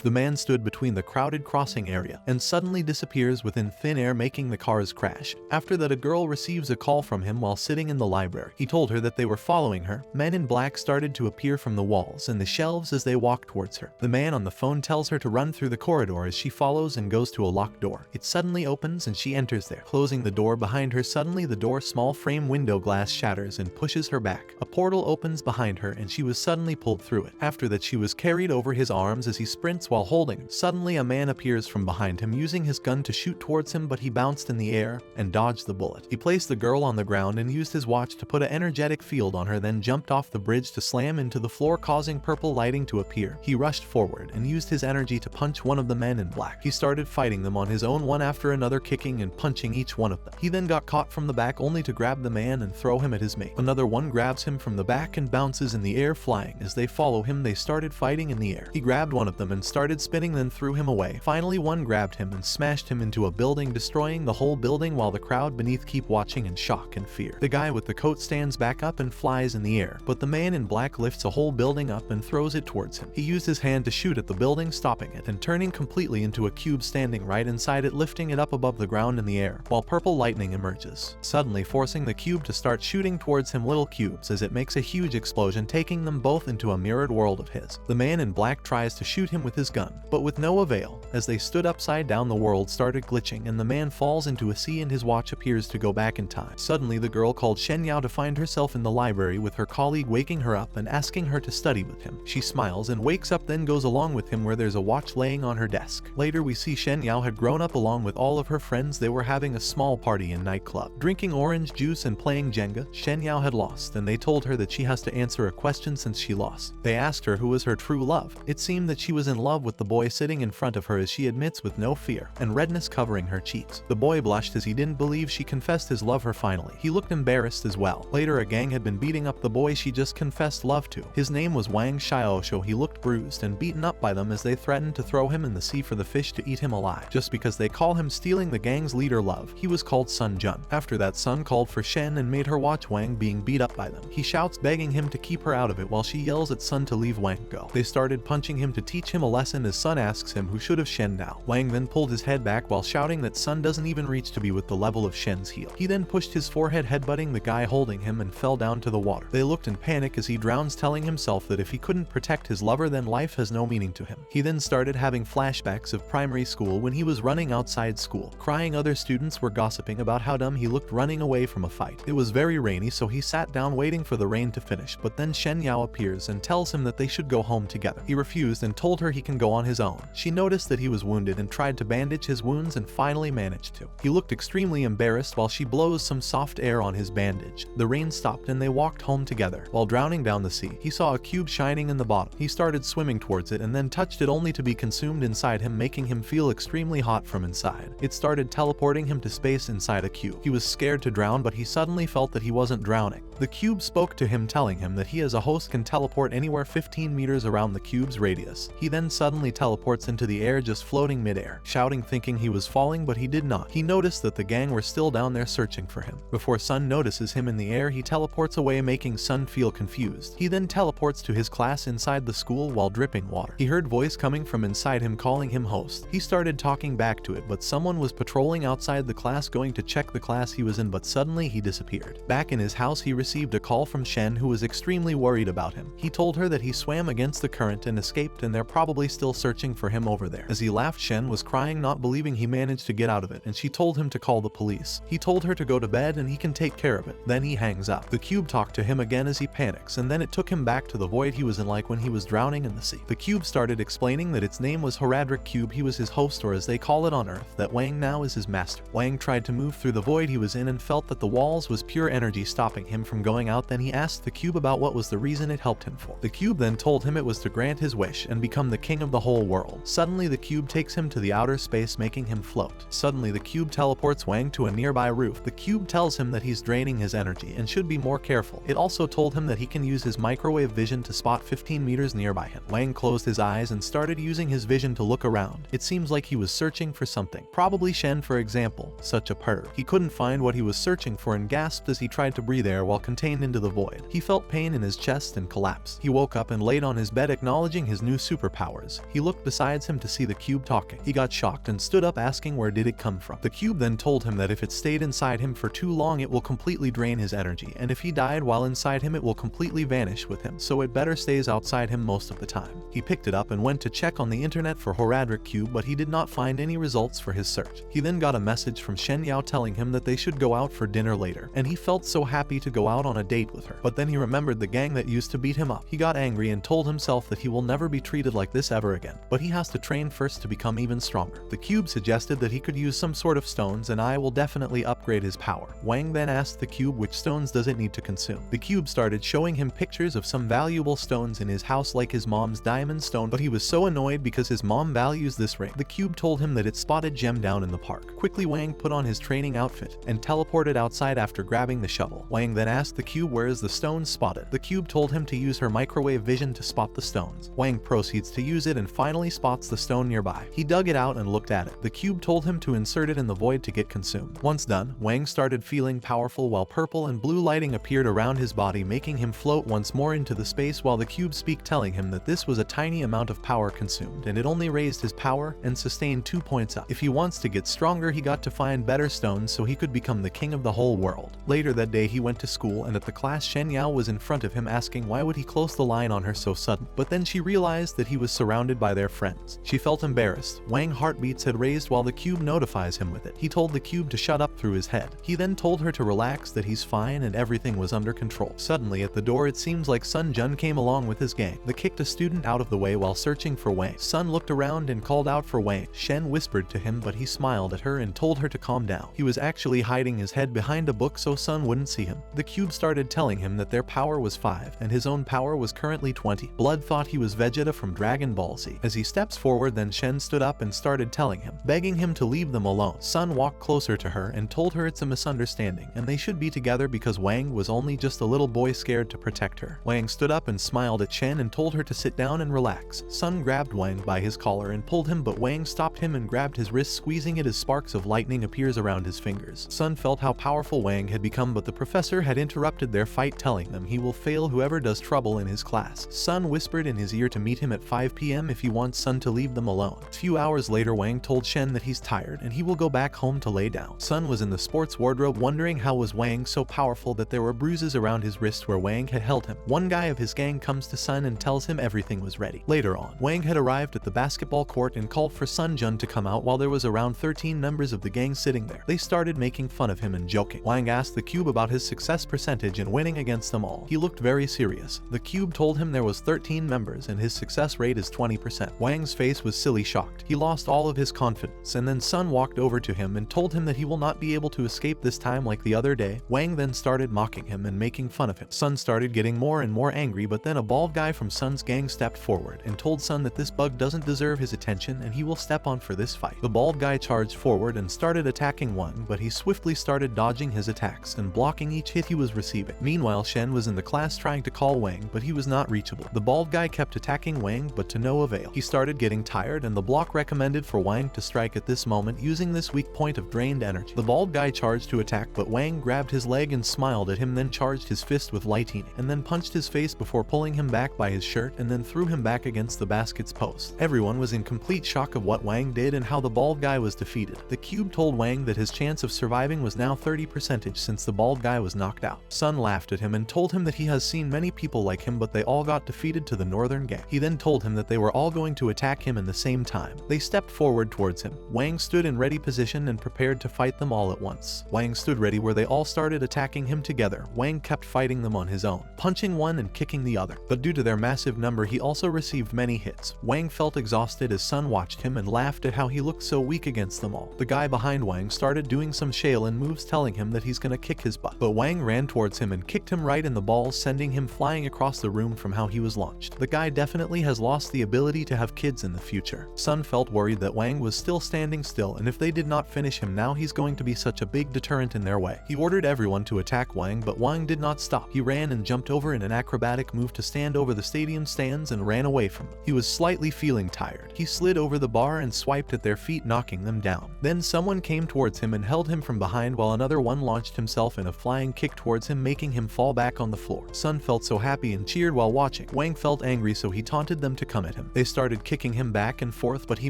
The man stood between the crowded crossing area and suddenly disappears within thin air, making the cars crash. After that, a girl receives a call from him while sitting in the library. He told her that they were following her. Men in black started to appear from the walls and the shelves as they walked towards her. The man on the phone tells her to run through the corridor as she follows and goes to a locked door. It suddenly opens and she enters there. Closing the door behind her, suddenly the door's small frame window glass shatters and pushes her back. A portal opens behind her and she was suddenly pulled through it. After that, she was carried over his arms as he sprints while holding her. Suddenly, a man appears from behind him using his gun to shoot towards him, but he bounced in the air and dodged the bullet. He placed the girl on the ground and used his watch to put an energetic field on her, then jumped off the bridge to slam into the floor, causing purple lighting to appear. He rushed forward and used his energy to punch one of the men in black. He started fighting them on his own, one after another, kicking and punching each one of them. He then got caught from the back, only to grab the man and throw him at his mate. Another one grabs him from the back and bounces in the air, flying. As they follow him, they started fighting in the air. He grabbed one of them and started spinning, then threw him away. Finally, one grabbed him and smashed him into a building, destroying the whole building, while the crowd beneath keep watching in shock and fear. The guy with the coat stands back up and flies in the air, but the man in black lifts a whole building up and throws it towards him. He used his hand to shoot at the building, stopping it and turning completely into a cube standing right inside it, lifting it up above the ground in the air, while purple lightning emerges, suddenly forcing the cube to start shooting towards him little cubes as it makes a huge explosion, taking them both into a mirrored world of his. The man in black tries to shoot him with his gun, but with no avail. As they stood upside down, the world started glitching and the man falls into a sea and his watch appears to go back in time. Suddenly, the girl called Shen Yao to find herself in the library with her colleague, waking her up and asking her to study with him. She smiles and wakes up, then goes along with him where there's a watch laying on her desk. Later, we see Shen Yao had grown up along with all of her friends. They were having a small party in nightclub, drinking orange juice and playing Jenga. Shen Yao had lost and they told her that she has to answer a question since she lost. They asked her who was her true love. It seemed that she was in love with the boy sitting in front of her, as she admits with no fear and redness covering her cheeks. The boy blushed as he didn't believe she confessed his love her finally. He looked embarrassed as well. Later, a gang had been beating up the boy she just confessed love to. His name was Wang Xiaoshu. He looked bruised and beaten up by them as they threatened to throw him in the sea for the fish to eat him alive, just because they call him stealing the gang's leader love. He was called Sun Jun. After that, Sun called for Shen and made her watch Wang being beat up by them. He shouts, begging him to keep her out of it, while she yells at Sun to leave Wang go. They started punching him to teach him a lesson as Sun asks him who should have Shen now. Wang then pulled his head back while shouting that Sun doesn't even reach to be with the level of Shen's heel. He then pushed his forehead, headbutting the guy holding him, and fell down to the water. They looked in panic as he drowns, telling himself that if he couldn't protect his lover, then life has no meaning to him. He then started having flashbacks of primary school when he was running outside school, crying. Other students were gossiping about how dumb he looked running away from a fight. It was very rainy, so he sat down waiting for the rain to finish, but then Shen Yao appears and tells him that they should go home together. He refused and told her he can go on his own. She noticed that he was wounded and tried to bandage his wounds and finally managed to. He looked extremely embarrassed while she blows some soft air on his bandage. The rain stopped and they walked home together. While drowning down the sea, he saw a cube shining in the bottom. He started swimming towards it and then touched it, only to be consumed inside him, making him feel extremely hot from inside. It started teleporting him to space inside a cube. He was scared to drown, but he suddenly felt that he wasn't drowning. The cube spoke to him, telling him that he as a host can teleport anywhere 15 meters around the cube's radius. He then suddenly teleports into the air, just floating midair, shouting, thinking he was falling, but he did not. He noticed that the gang were still down there searching for him. Before Sun notices him in the air, he teleports away, making Sun feel confused. He then teleports to his class inside the school while dripping water. He heard voice coming from inside him calling him host. He started talking back to it, but someone was patrolling outside the class, going to check the class he was in, but suddenly he disappeared. Back in his house, he received a call from Shen, who was extremely worried about him. He told her that he swam against the current and escaped, and they're probably still searching for him over there. As he laughed, Shen was crying, not believing he managed to get out of it, and she told him to call the police. He told her to go to bed and he can take care of it. Then he hangs up. The cube talked to him again as he panics, and then it took him back to the void he was in, like when he was drowning in the sea. The cube started explaining that its name was Horadric Cube. He was his host, or as they call it on Earth, that Wang now is his master. Wang tried to move through the void he was in and felt that the walls was pure energy stopping him from going out. Then he asked the cube about what was the reason it helped him for. The cube then told him it was to grant his wish and become the king of the whole world. Suddenly, the cube takes him to the outer space, making him float. Suddenly, the cube teleports Wang to a nearby roof. The cube tells him that he's draining his energy and should be more careful. It also told him that he can use his microwave vision to spot 15 meters nearby him. Wang closed his eyes and started using his vision to look around. It seems like he was searching for something, probably Shen, for example. Such a perv. He couldn't find what he was searching for and gasped as he tried to breathe air while contained into the void. He felt pain in his chest and collapsed. He woke up and laid on his bed, acknowledging his new superpowers. close. He looked besides him to see the cube talking. He got shocked and stood up asking where did it come from. The cube then told him that if it stayed inside him for too long it will completely drain his energy, and if he died while inside him it will completely vanish with him, so it better stays outside him most of the time. He picked it up and went to check on the internet for Horadric cube, but he did not find any results for his search. He then got a message from Shen Yao telling him that they should go out for dinner later, and he felt so happy to go out on a date with her. But then he remembered the gang that used to beat him up. He got angry and told himself that he will never be treated like this ever again, but he has to train first to become even stronger. The cube suggested that he could use some sort of stones and I will definitely upgrade his power. Wang then asked the cube which stones does it need to consume. The cube started showing him pictures of some valuable stones in his house like his mom's diamond stone, but he was so annoyed because his mom values this ring. The cube told him that it spotted gem down in the park. Quickly Wang put on his training outfit and teleported outside after grabbing the shovel. Wang then asked the cube where is the stones spotted. The cube told him to use her microwave vision to spot the stones. Wang proceeds to use it and finally spots the stone nearby. He dug it out and looked at it. The cube told him to insert it in the void to get consumed. Once done, Wang started feeling powerful while purple and blue lighting appeared around his body, making him float once more into the space while the cube speak telling him that this was a tiny amount of power consumed and it only raised his power and sustained 2 points up. If he wants to get stronger he got to find better stones so he could become the king of the whole world. Later that day he went to school and at the class Shen Yao was in front of him asking why would he close the line on her so sudden, but then she realized that he was surrounded by their friends. She felt embarrassed. Wang heartbeats had raised while the cube notifies him with it. He told the cube to shut up through his head. He then told her to relax, that he's fine and everything was under control. Suddenly at the door it seems like Sun Jun came along with his gang. They kicked a student out of the way while searching for Wang. Sun looked around and called out for Wang. Shen whispered to him but he smiled at her and told her to calm down. He was actually hiding his head behind a book so Sun wouldn't see him. The cube started telling him that their power was 5 and his own power was currently 20. Blood thought he was Vegeta from Dragon Ball Z. As he steps forward then Shen stood up and started telling him, begging him to leave them alone. Sun walked closer to her and told her it's a misunderstanding and they should be together because Wang was only just a little boy scared to protect her. Wang stood up and smiled at Shen and told her to sit down and relax. Sun grabbed Wang by his collar and pulled him, but Wang stopped him and grabbed his wrist, squeezing it as sparks of lightning appears around his fingers. Sun felt how powerful Wang had become, but the professor had interrupted their fight telling them he will fail whoever does trouble in his class. Sun whispered in his ear to meet him at 5 p.m. if he wants Sun to leave them alone. A few hours later Wang told Shen that he's tired and he will go back home to lay down. Sun was in the sports wardrobe wondering how was Wang so powerful that there were bruises around his wrist where Wang had held him. One guy of his gang comes to Sun and tells him everything was ready. Later on, Wang had arrived at the basketball court and called for Sun Jun to come out while there was around 13 members of the gang sitting there. They started making fun of him and joking. Wang asked the cube about his success percentage in winning against them all. He looked very serious. The cube told him there was 13 members and his success rate is 20%. Wang's face was silly shocked. He lost all of his confidence and then Sun walked over to him and told him that he will not be able to escape this time like the other day. Wang then started mocking him and making fun of him. Sun started getting more and more angry, but then a bald guy from Sun's gang stepped forward and told Sun that this bug doesn't deserve his attention and he will step on for this fight. The bald guy charged forward and started attacking Wang, but he swiftly started dodging his attacks and blocking each hit he was receiving. Meanwhile, Shen was in the class trying to call Wang, but he was not reachable. The bald guy kept attacking Wang, but to no avail. He started getting tired and the block recommended for Wang to strike at this moment using this weak point of drained energy. The bald guy charged to attack, but Wang grabbed his leg and smiled at him, then charged his fist with lightning and then punched his face before pulling him back by his shirt and then threw him back against the basket's post. Everyone was in complete shock of what Wang did and how the bald guy was defeated. The cube told Wang that his chance of surviving was now 30% since the bald guy was knocked out. Sun laughed at him and told him that he has seen many people like him, but they all got defeated to the northern gang. He then told him that they were all going to attack him in the same time. They stepped forward towards him. Wang stood in ready position and prepared to fight them all at once. Wang stood ready where they all started attacking him together. Wang kept fighting them on his own, punching one and kicking the other, but due to their massive number he also received many hits. Wang felt exhausted as Sun watched him and laughed at how he looked so weak against them all. The guy behind Wang started doing some Shaolin moves telling him that he's gonna kick his butt, but Wang ran towards him and kicked him right in the balls, sending him flying across the room from how he was launched. The guy definitely has lost the ability to have kids in the future. Sun felt worried that Wang was still standing still, and if they did not finish him now he's going to be such a big deterrent in their way. He ordered everyone to attack Wang, but Wang did not stop. He ran and jumped over in an acrobatic move to stand over the stadium stands and ran away from them. He was slightly feeling tired. He slid over the bar and swiped at their feet, knocking them down. Then someone came towards him and held him from behind while another one launched himself in a flying kick towards him, making him fall back on the floor. Sun felt so happy and cheered while watching. Wang felt angry, so he taunted them to come at him. at him. They started kicking him back and forth, but he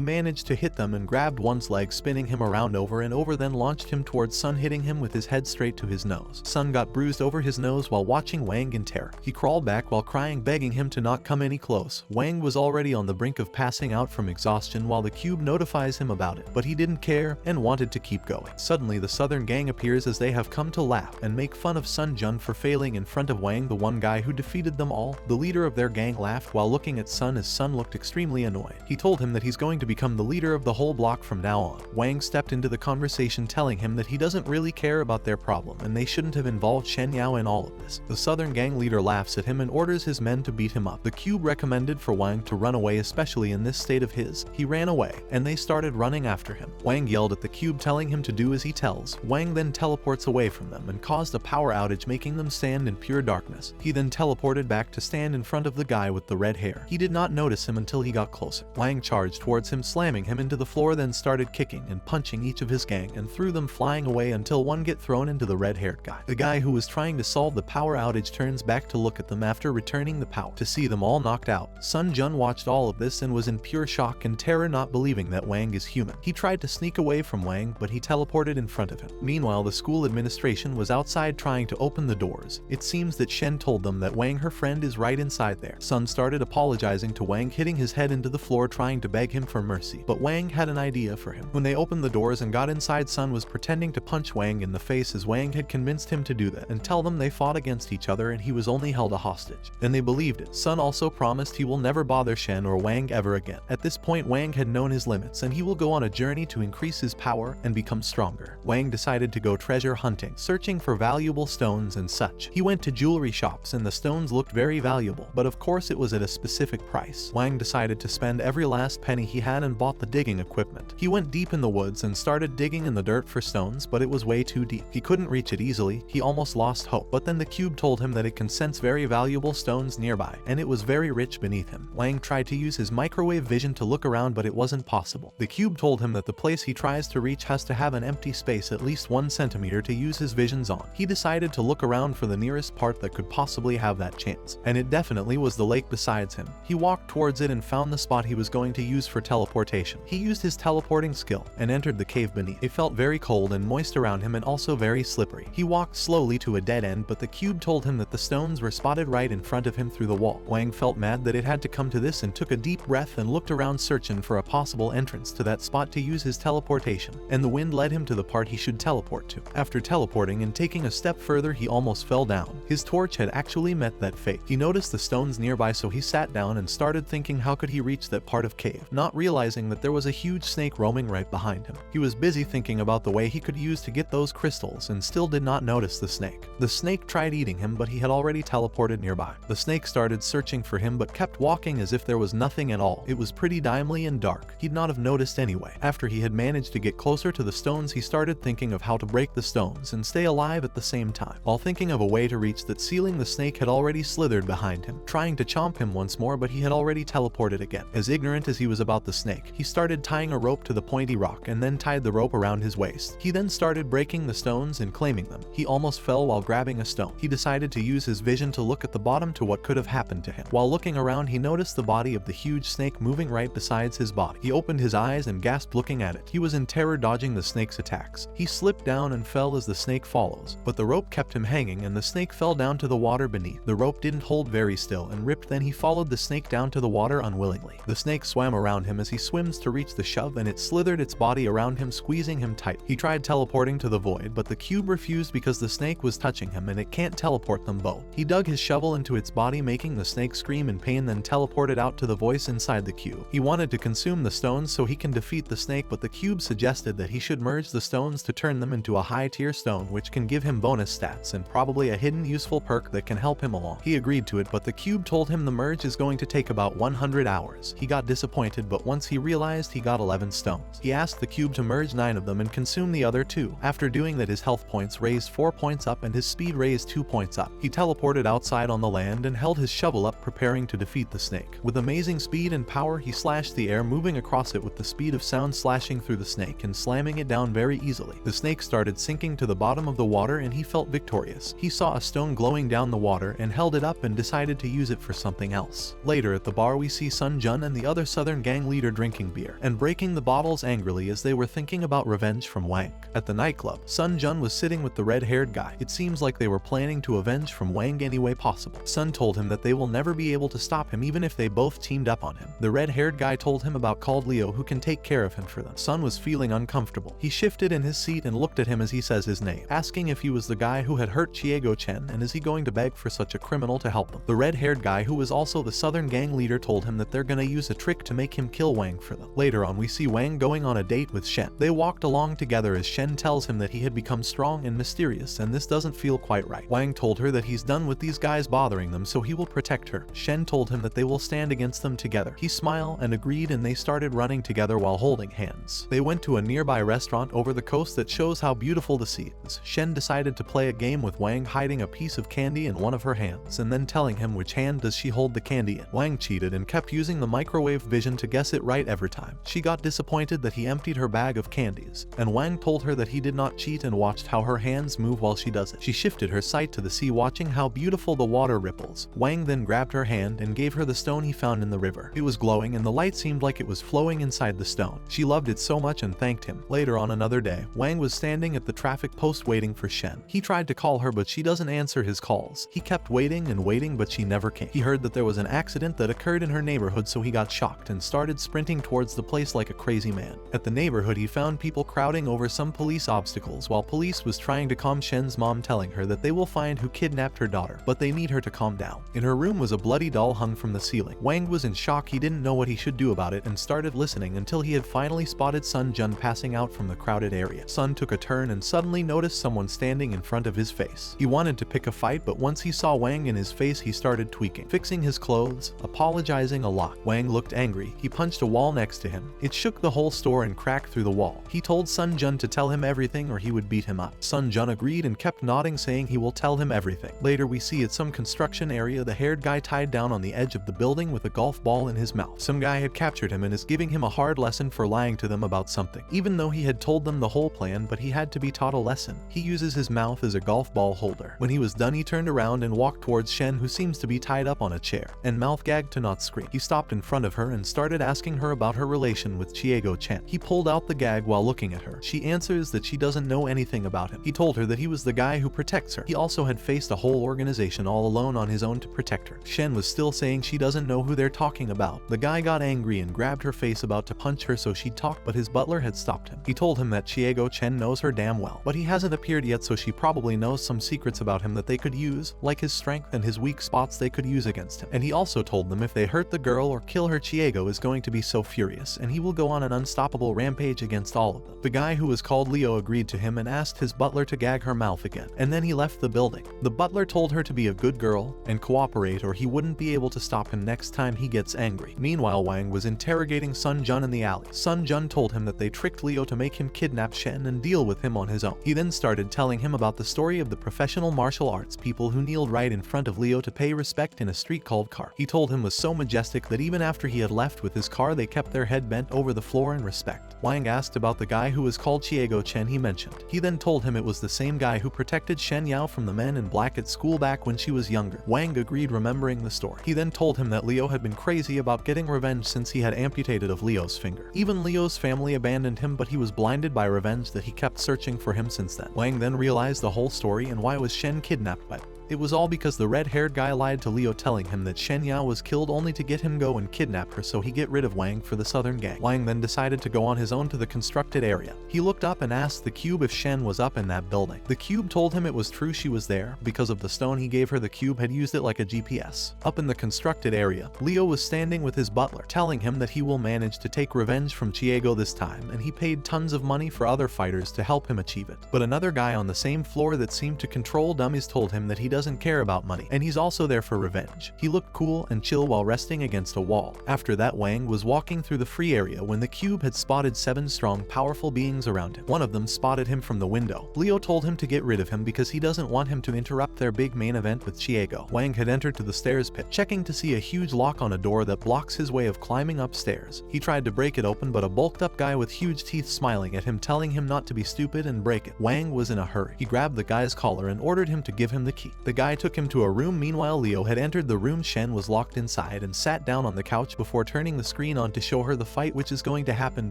managed to hit them and grabbed one's leg, spinning him around over and over, then launched him towards Sun, hitting him with his head straight to his nose. Sun got bruised over his nose while watching Wang in terror. He crawled back while crying, begging him to not come any close. Wang was already on the brink of passing out from exhaustion while the cube notifies him about it, but he didn't care and wanted to keep going. Suddenly the Southern gang appears as they have come to laugh and make fun of Sun Jun for failing in front of Wang, the one guy who defeated them all. The leader of their gang laughed while looking at Sun as Sun looked extremely annoyed. He told him that he's going to become the leader of the whole block from now on. Wang stepped into the conversation, telling him that he doesn't really care about their problem and they shouldn't have involved Shen Yao in all of this. The Southern gang leader laughs at him and orders his men to beat him up. The cube recommended for Wang to run away, especially in this state of his. He ran away and they started running after him. Wang yelled at the cube, telling him to do as he tells. Wang then teleports away from them and caused a power outage, making them stand in pure darkness. He then teleported back to stand in front of the guy with the red hair. He did not notice him until he got closer. Wang charged towards him, slamming him into the floor, then started kicking and punching each of his gang and threw them flying away until one get thrown into the red-haired guy. The guy who was trying to solve the power outage turns back to look at them after returning the power to see them all knocked out. Sun Jun watched all of this and was in pure shock and terror, not believing that Wang is human. He tried to sneak away from Wang, but he teleported in front of him. Meanwhile, the school administration was outside trying to open the doors. It seems that Shen told them that Wang, her friend, is right inside there. Sun started apologizing to Wang, hitting his head into the floor trying to beg him for mercy, but Wang had an idea for him. When they opened the doors and got inside, Sun was pretending to punch Wang in the face as Wang had convinced him to do that and tell them they fought against each other and he was only held a hostage. And they believed it. Sun also promised he will never bother Shen or Wang ever again. At this point, Wang had known his limits and he will go on a journey to increase his power and become stronger. Wang decided to go treasure hunting, searching for valuable stones and such. He went to jewelry shops and the stones looked very valuable, but of course it was at a specific price. Wang decided to spend every last penny he had and bought the digging equipment. He went deep in the woods and started digging in the dirt for stones, but it was way too deep. He couldn't reach it easily. He almost lost hope, but then the cube told him that it can sense very valuable stones nearby, and it was very rich beneath him. Wang tried to use his microwave vision to look around, but it wasn't possible. The cube told him that the place he tries to reach has to have an empty space at least 1 centimeter to use his visions on. He decided to look around for the nearest part that could possibly have that chance, and it definitely was the lake besides him. He walked towards it and found the spot he was going to use for teleportation. He used his teleporting skill and entered the cave beneath. It felt very cold and moist around him and also very slippery. He walked slowly to a dead end, but the cube told him that the stones were spotted right in front of him through the wall. Wang felt mad that it had to come to this and took a deep breath and looked around, searching for a possible entrance to that spot to use his teleportation, and the wind led him to the part he should teleport to. After teleporting and taking a step further, he almost fell down. His torch had actually met that fate. He noticed the stones nearby, so he sat down and started thinking how could he reach that part of cave, not realizing that there was a huge snake roaming right behind him. He was busy thinking about the way he could use to get those crystals and still did not notice the snake. The snake tried eating him, but he had already teleported nearby. The snake started searching for him but kept walking as if there was nothing at all. It was pretty dimly and dark. He'd not have noticed anyway. After he had managed to get closer to the stones, he started thinking of how to break the stones and stay alive at the same time. While thinking of a way to reach that ceiling, the snake had already slithered behind him, trying to chomp him once more, but he had already teleported again. As ignorant as he was about the snake, he started tying a rope to the pointy rock and then tied the rope around his waist. He then started breaking the stones and claiming them. He almost fell while grabbing a stone. He decided to use his vision to look at the bottom to what could have happened to him. While looking around, he noticed the body of the huge snake moving right besides his body. He opened his eyes and gasped looking at it. He was in terror, dodging the snake's attacks. He slipped down and fell as the snake follows, but the rope kept him hanging and the snake fell down to the water beneath. The rope didn't hold very still and ripped. Then he followed the snake down to the water unwillingly. The snake swam around him as he swims to reach the shove, and it slithered its body around him, squeezing him tight. He tried teleporting to the void, but the cube refused because the snake was touching him and it can't teleport them both. He dug his shovel into its body, making the snake scream in pain, then teleported out to the voice inside the cube. He wanted to consume the stones so he can defeat the snake, but the cube suggested that he should merge the stones to turn them into a high-tier stone, which can give him bonus stats and probably a hidden useful perk that can help him along. He agreed to it, but the cube told him the merge is going to take about 100 hours. He got disappointed, but once he realized he got 11 stones, he asked the cube to merge 9 of them and consume the other 2. After doing that, his health points raised 4 points up and his speed raised 2 points up. He teleported outside on the land and held his shovel up, preparing to defeat the snake. With amazing speed and power, he slashed the air, moving across it with the speed of sound, slashing through the snake and slamming it down very easily. The snake started sinking to the bottom of the water and he felt victorious. He saw a stone glowing down the water and held it up and decided to use it for something else. Later at the bar bar we see Sun Jun and the other southern gang leader drinking beer and breaking the bottles angrily as they were thinking about revenge from Wang. At the nightclub, Sun Jun was sitting with the red-haired guy. It seems like they were planning to avenge from Wang any way possible. Sun told him that they will never be able to stop him even if they both teamed up on him. The red-haired guy told him about called Leo who can take care of him for them. Sun was feeling uncomfortable. He shifted in his seat and looked at him as he says his name, asking if he was the guy who had hurt Chiego Chen and is he going to beg for such a criminal to help them. The red-haired guy, who was also the southern gang leader, told him that they're gonna use a trick to make him kill Wang for them. Later on we see Wang going on a date with Shen. They walked along together as Shen tells him that he had become strong and mysterious and this doesn't feel quite right. Wang told her that he's done with these guys bothering them so he will protect her. Shen told him that they will stand against them together. He smiled and agreed and they started running together while holding hands. They went to a nearby restaurant over the coast that shows how beautiful the sea is. Shen decided to play a game with Wang, hiding a piece of candy in one of her hands and then telling him which hand does she hold the candy in. Wang cheated and kept using the microwave vision to guess it right every time. She got disappointed that he emptied her bag of candies, and Wang told her that he did not cheat and watched how her hands move while she does it. She shifted her sight to the sea, watching how beautiful the water ripples. Wang then grabbed her hand and gave her the stone he found in the river. It was glowing and the light seemed like it was flowing inside the stone. She loved it so much and thanked him. Later on another day, Wang was standing at the traffic post waiting for Shen. He tried to call her but she doesn't answer his calls. He kept waiting and waiting but she never came. He heard that there was an accident that occurred in her neighborhood, so he got shocked and started sprinting towards the place like a crazy man. At the neighborhood he found people crowding over some police obstacles while police was trying to calm Shen's mom, telling her that they will find who kidnapped her daughter, but they need her to calm down. In her room was a bloody doll hung from the ceiling. Wang was in shock. He didn't know what he should do about it and started listening until he had finally spotted Sun Jun passing out from the crowded area. Sun took a turn and suddenly noticed someone standing in front of his face. He wanted to pick a fight, but once he saw Wang in his face he started tweaking, fixing his clothes, apologizing a lot. Wang looked angry. He punched a wall next to him. It shook the whole store and cracked through the wall. He told Sun Jun to tell him everything or he would beat him up. Sun Jun agreed and kept nodding, saying he will tell him everything. Later we see at some construction area the haired guy tied down on the edge of the building with a golf ball in his mouth. Some guy had captured him and is giving him a hard lesson for lying to them about something. Even though he had told them the whole plan, but he had to be taught a lesson. He uses his mouth as a golf ball holder. When he was done he turned around and walked towards Shen, who seems to be tied up on a chair and mouth gagged to not scream. He stopped in front of her and started asking her about her relation with Chiego Chen. He pulled out the gag while looking at her. She answers that she doesn't know anything about him. He told her that he was the guy who protects her. He also had faced a whole organization all alone on his own to protect her. Shen was still saying she doesn't know who they're talking about. The guy got angry and grabbed her face, about to punch her, so she talked, but his butler had stopped him. He told him that Chiego Chen knows her damn well, but he hasn't appeared yet, so she probably knows some secrets about him that they could use, like his strength and his weak spots they could use against him. And he also told them if they hurt the girl or kill her, Chiego is going to be so furious and he will go on an unstoppable rampage against all of them. The guy who was called Leo agreed to him and asked his butler to gag her mouth again, and then he left the building. The butler told her to be a good girl and cooperate or he wouldn't be able to stop him next time he gets angry. Meanwhile, Wang was interrogating Sun Jun in the alley. Sun Jun told him that they tricked Leo to make him kidnap Shen and deal with him on his own. He then started telling him about the story of the professional martial arts people who kneeled right in front of Leo to pay respect in a street called car. He told him was so majestic that even after he had left with his car they kept their head bent over the floor in respect. Wang asked about the guy who was called Chiego Chen he mentioned. He then told him it was the same guy who protected Shen Yao from the men in black at school back when she was younger. Wang agreed, remembering the story. He then told him that Leo had been crazy about getting revenge since he had amputated of Leo's finger. Even Leo's family abandoned him, but he was blinded by revenge that he kept searching for him since then. Wang then realized the whole story and why was Shen kidnapped by them. It was all because the red-haired guy lied to Leo, telling him that Shen Yao was killed only to get him go and kidnap her so he get rid of Wang for the southern gang. Wang then decided to go on his own to the constructed area. He looked up and asked the cube if Shen was up in that building. The cube told him it was true, she was there. Because of the stone he gave her, the cube had used it like a GPS. Up in the constructed area, Leo was standing with his butler, telling him that he will manage to take revenge from Chiego this time, and he paid tons of money for other fighters to help him achieve it. But another guy on the same floor that seemed to control dummies told him that he doesn't care about money, and he's also there for revenge. He looked cool and chill while resting against a wall. After that, Wang was walking through the free area when the cube had spotted 7 strong, powerful beings around him. One of them spotted him from the window. Leo told him to get rid of him because he doesn't want him to interrupt their big main event with Chiego. Wang had entered to the stairs pit, checking to see a huge lock on a door that blocks his way of climbing upstairs. He tried to break it open, but a bulked up guy with huge teeth smiling at him, telling him not to be stupid and break it. Wang was in a hurry. He grabbed the guy's collar and ordered him to give him the key. The guy took him to a room. Meanwhile, Leo had entered the room. Shen was locked inside and sat down on the couch before turning the screen on to show her the fight which is going to happen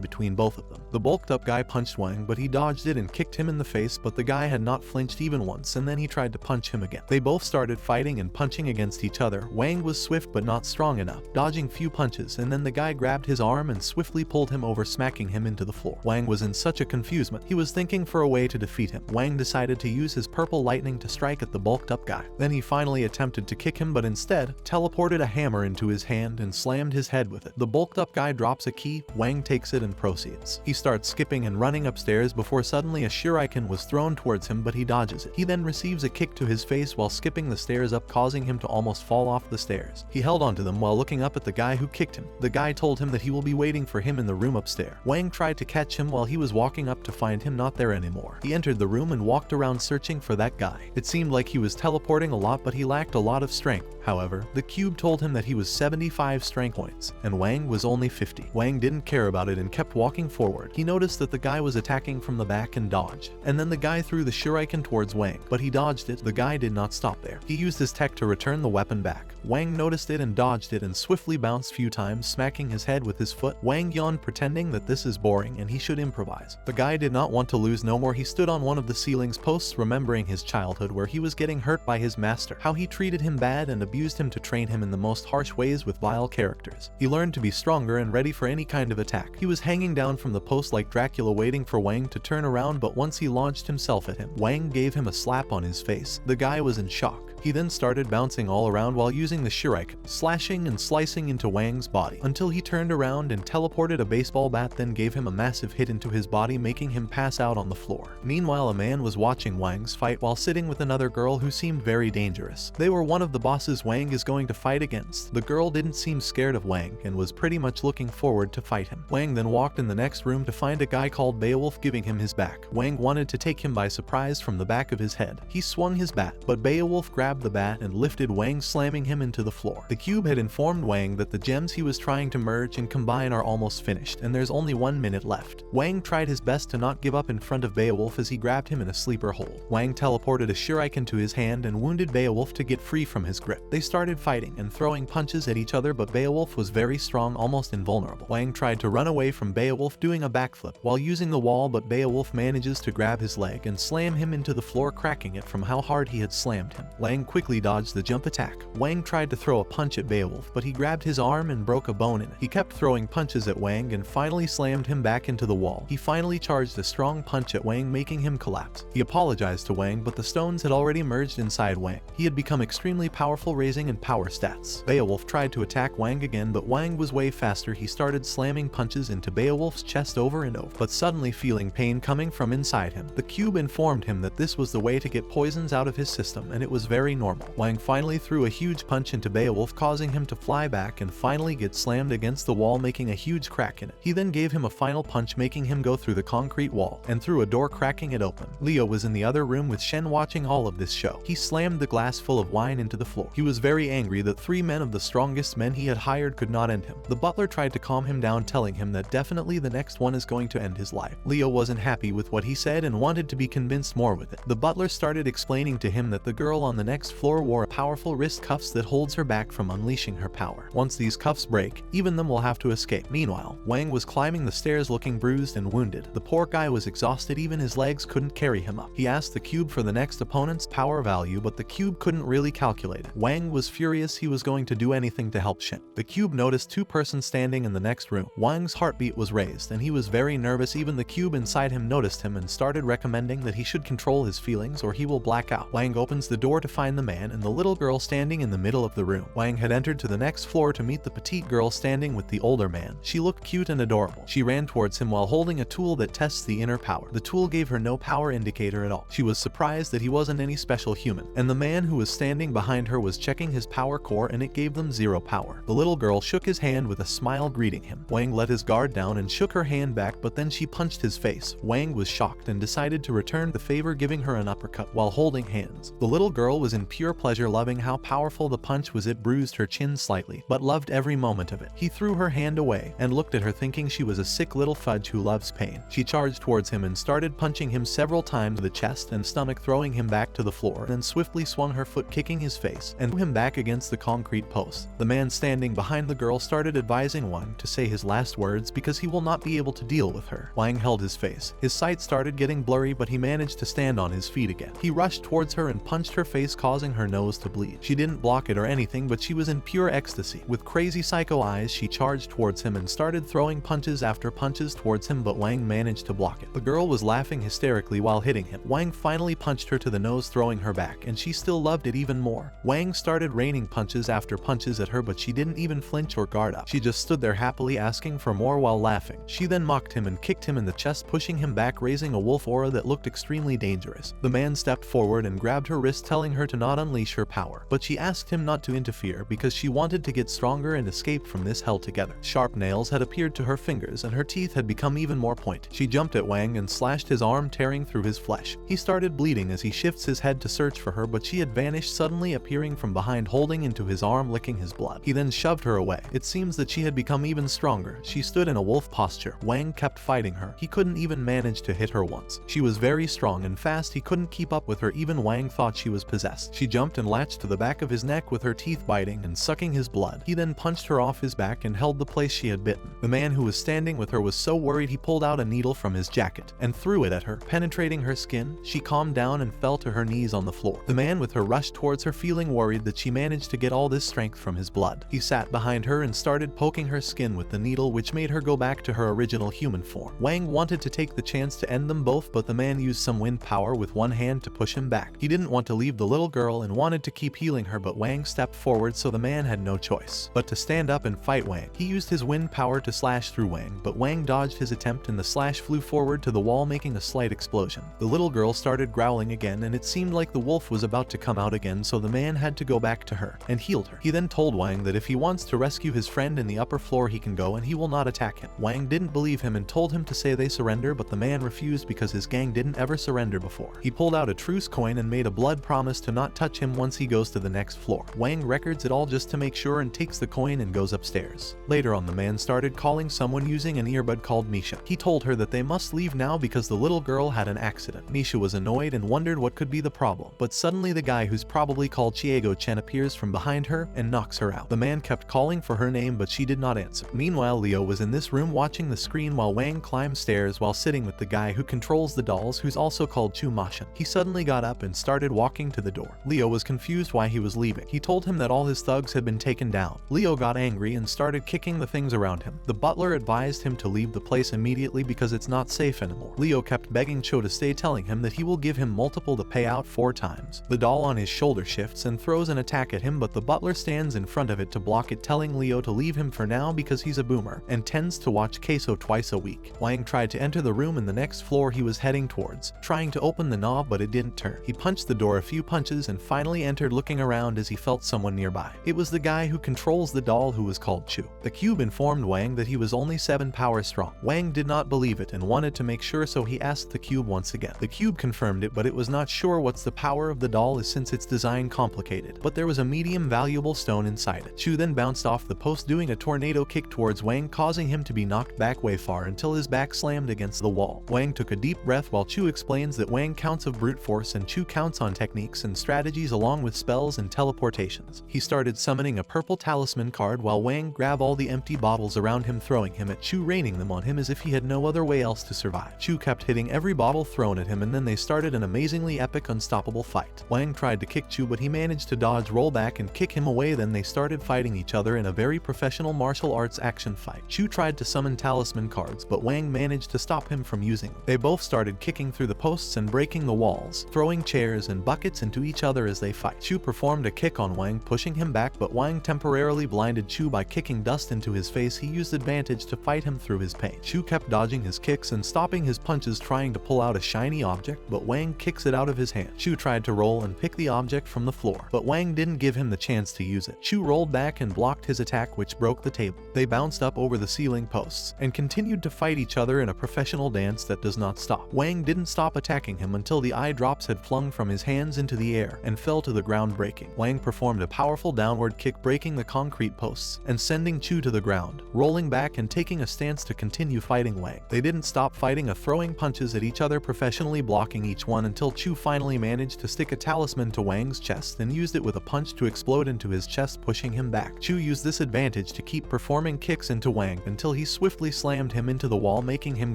between both of them. The bulked up guy punched Wang, but he dodged it and kicked him in the face, but the guy had not flinched even once, and then he tried to punch him again. They both started fighting and punching against each other. Wang was swift but not strong enough, dodging few punches, and then the guy grabbed his arm and swiftly pulled him over, smacking him into the floor. Wang was in such a confusement. He was thinking for a way to defeat him. Wang decided to use his purple lightning to strike at the bulked up guy. Then he finally attempted to kick him, but instead teleported a hammer into his hand and slammed his head with it. The bulked up guy drops a key. Wang takes it and proceeds. He starts skipping and running upstairs before suddenly a shuriken was thrown towards him, but he dodges it. He then receives a kick to his face while skipping the stairs up, causing him to almost fall off the stairs. He held onto them while looking up at the guy who kicked him. The guy told him that he will be waiting for him in the room upstairs. Wang tried to catch him while he was walking up to find him not there anymore. He entered the room and walked around searching for that guy. It seemed like he was teleporting a lot, but he lacked a lot of strength. However, the cube told him that he was 75 strength points, and Wang was only 50. Wang didn't care about it and kept walking forward. He noticed that the guy was attacking from the back and dodged. And then the guy threw the shuriken towards Wang, but he dodged it. The guy did not stop there. He used his tech to return the weapon back. Wang noticed it and dodged it and swiftly bounced few times, smacking his head with his foot. Wang yawned, pretending that this is boring and he should improvise. The guy did not want to lose no more. He stood on one of the ceiling's posts, remembering his childhood where he was getting hurt by his master, how he treated him bad and abused him to train him in the most harsh ways with vile characters. He learned to be stronger and ready for any kind of attack. He was hanging down from the post like Dracula, waiting for Wang to turn around, but once he launched himself at him, Wang gave him a slap on his face. The guy was in shock. He then started bouncing all around while using the shuriken, slashing and slicing into Wang's body, until he turned around and teleported a baseball bat, then gave him a massive hit into his body, making him pass out on the floor. Meanwhile, a man was watching Wang's fight while sitting with another girl who seemed very dangerous. They were one of the bosses Wang is going to fight against. The girl didn't seem scared of Wang and was pretty much looking forward to fight him. Wang then walked in the next room to find a guy called Beowulf giving him his back. Wang wanted to take him by surprise from the back of his head. He swung his bat, but Beowulf grabbed the bat and lifted Wang, slamming him into the floor. The cube had informed Wang that the gems he was trying to merge and combine are almost finished, and there's only 1 minute left. Wang tried his best to not give up in front of Beowulf as he grabbed him in a sleeper hold. Wang teleported a shuriken to his hand and wounded Beowulf to get free from his grip. They started fighting and throwing punches at each other, but Beowulf was very strong, almost invulnerable. Wang tried to run away from Beowulf, doing a backflip while using the wall, but Beowulf manages to grab his leg and slam him into the floor, cracking it from how hard he had slammed him. Wang quickly dodged the jump attack. Wang tried to throw a punch at Beowulf, but he grabbed his arm and broke a bone in it. He kept throwing punches at Wang and finally slammed him back into the wall. He finally charged a strong punch at Wang, making him collapse. He apologized to Wang, but the stones had already merged inside Wang. He had become extremely powerful, raising in power stats. Beowulf tried to attack Wang again, but Wang was way faster. He started slamming punches into Beowulf's chest over and over, but suddenly feeling pain coming from inside him. The cube informed him that this was the way to get poisons out of his system, and it was very normal. Wang finally threw a huge punch into Beowulf, causing him to fly back and finally get slammed against the wall, making a huge crack in it. He then gave him a final punch, making him go through the concrete wall and through a door, cracking it open. Leo was in the other room with Shen, watching all of this show. He slammed the glass full of wine into the floor. He was very angry that 3 men of the strongest men he had hired could not end him. The butler tried to calm him down, telling him that definitely the next one is going to end his life. Leo wasn't happy with what he said and wanted to be convinced more with it. The butler started explaining to him that the girl on the next floor wore powerful wrist cuffs that holds her back from unleashing her power. Once these cuffs break, even them will have to escape. Meanwhile, Wang was climbing the stairs looking bruised and wounded. The poor guy was exhausted, even his legs couldn't carry him up. He asked the cube for the next opponent's power value, but the cube couldn't really calculate it. Wang was furious. He was going to do anything to help Shen. The cube noticed 2 persons standing in the next room. Wang's heartbeat was raised and he was very nervous. Even the cube inside him noticed him and started recommending that he should control his feelings or he will black out. Wang opens the door to find the man and the little girl standing in the middle of the room. Wang had entered to the next floor to meet the petite girl standing with the older man. She looked cute and adorable. She ran towards him while holding a tool that tests the inner power. The tool gave her no power indicator at all. She was surprised that he wasn't any special human, and the man who was standing behind her was checking his power core and it gave them 0 power. The little girl shook his hand with a smile, greeting him. Wang let his guard down and shook her hand back, but then she punched his face. Wang was shocked and decided to return the favor, giving her an uppercut while holding hands. The little girl was in pure pleasure, loving how powerful the punch was. It bruised her chin slightly, but loved every moment of it. He threw her hand away and looked at her, thinking she was a sick little fudge who loves pain. She charged towards him and started punching him several times in the chest and stomach, throwing him back to the floor, then swiftly swung her foot, kicking his face and threw him back against the concrete post. The man standing behind the girl started advising Wang to say his last words because he will not be able to deal with her. Wang held his face. His sight started getting blurry, but he managed to stand on his feet again. He rushed towards her and punched her face, causing her nose to bleed. She didn't block it or anything, but she was in pure ecstasy. With crazy psycho eyes, she charged towards him and started throwing punches after punches towards him, but Wang managed to block it. The girl was laughing hysterically while hitting him. Wang finally punched her to the nose, throwing her back, and she still loved it even more. Wang started raining punches after punches at her, but she didn't even flinch or guard up. She just stood there happily asking for more while laughing. She then mocked him and kicked him in the chest, pushing him back, raising a wolf aura that looked extremely dangerous. The man stepped forward and grabbed her wrist, telling her to not unleash her power, but she asked him not to interfere because she wanted to get stronger and escape from this hell together. Sharp nails had appeared to her fingers and her teeth had become even more pointed. She jumped at Wang and slashed his arm, tearing through his flesh. He started bleeding as he shifts his head to search for her, but she had vanished, suddenly appearing from behind, holding into his arm, licking his blood. He then shoved her away. It seems that she had become even stronger. She stood in a wolf posture. Wang kept fighting her. He couldn't even manage to hit her once. She was very strong and fast. He couldn't keep up with her. Even Wang thought she was possessed. She jumped and latched to the back of his neck with her teeth, biting and sucking his blood. He then punched her off his back and held the place she had bitten. The man who was standing with her was so worried he pulled out a needle from his jacket and threw it at her, penetrating her skin. She calmed down and fell to her knees on the floor. The man with her rushed towards her, feeling worried that she managed to get all this strength from his blood. He sat behind her and started poking her skin with the needle, which made her go back to her original human form. Wang wanted to take the chance to end them both, but the man used some wind power with one hand to push him back. He didn't want to leave the little girl and wanted to keep healing her, but Wang stepped forward, so the man had no choice but to stand up and fight Wang. He used his wind power to slash through Wang, but Wang dodged his attempt and the slash flew forward to the wall, making a slight explosion. The little girl started growling again, and it seemed like the wolf was about to come out again, so the man had to go back to her and healed her. He then told Wang that if he wants to rescue his friend in the upper floor, he can go and he will not attack him. Wang didn't believe him and told him to say they surrender, but the man refused because his gang didn't ever surrender before. He pulled out a truce coin and made a blood promise to not touch him once he goes to the next floor. Wang records it all just to make sure and takes the coin and goes upstairs. Later on, the man started calling someone using an earbud called Misha. He told her that they must leave now because the little girl had an accident. Misha was annoyed and wondered what could be the problem, but suddenly the guy who's probably called Chiego-chen appears from behind her and knocks her out. The man kept calling for her name, but she did not answer. Meanwhile, Leo was in this room watching the screen while Wang climbed stairs while sitting with the guy who controls the dolls, who's also called Chu Mashin. He suddenly got up and started walking to the door. Leo was confused why he was leaving. He told him that all his thugs had been taken down. Leo got angry and started kicking the things around him. The butler advised him to leave the place immediately because it's not safe anymore. Leo kept begging Cho to stay, telling him that he will give him multiple to pay out 4 times. The doll on his shoulder shifts and throws an attack at him, but the butler stands in front of it to block it, telling Leo to leave him for now because he's a boomer and tends to watch queso twice a week. Wang tried to enter the room in the next floor he was heading towards, trying to open the knob, but it didn't turn. He punched the door a few punches and finally entered, looking around as he felt someone nearby. It was the guy who controls the doll, who was called Chu. The cube informed Wang that he was only 7 power strong. Wang did not believe it and wanted to make sure, so he asked the cube once again. The cube confirmed it, but it was not sure what's the power of the doll is since its design complicated, but there was a medium valuable stone inside it. Chu then bounced off the post, doing a tornado kick towards Wang, causing him to be knocked back way far until his back slammed against the wall. Wang took a deep breath while Chu explains that Wang counts of brute force and Chu counts on techniques and strategies along with spells and teleportations. He started summoning a purple talisman card while Wang grabbed all the empty bottles around him, throwing him at Chu, raining them on him as if he had no other way else to survive. Chu kept hitting every bottle thrown at him, and then they started an amazingly epic, unstoppable fight. Wang tried to kick Chu, but he managed to dodge, roll back, and kick him away. Then they started fighting each other in a very professional martial arts action fight. Chu tried to summon talisman cards, but Wang managed to stop him from using them. They both started kicking through the posts and breaking the walls, throwing chairs and buckets into each other as they fight. Chu performed a kick on Wang, pushing him back, but Wang temporarily blinded Chu by kicking dust into his face. He used advantage to fight him through his pain. Chu kept dodging his kicks and stopping his punches, trying to pull out a shiny object, but Wang kicks it out of his hand. Chu tried to roll and pick the object from the floor, but Wang didn't give him the chance to use it. Chu rolled back and blocked his attack, which broke the table. They bounced up over the ceiling posts and continued to fight each other in a professional dance that does not stop. Wang didn't stop attacking him until the eye drops had flung from his hands into the air and fell to the ground, breaking. Wang performed a powerful downward kick, breaking the concrete posts and sending Chu to the ground, rolling back and taking a stance to continue fighting Wang. They didn't stop fighting, throwing punches at each other, professionally blocking each one until Chu finally managed to stick a talisman to Wang's chest and used it with a punch to explode into his chest, pushing him back. Chu used this advantage to keep performing kicks into Wang until he swiftly slammed him into the wall, making him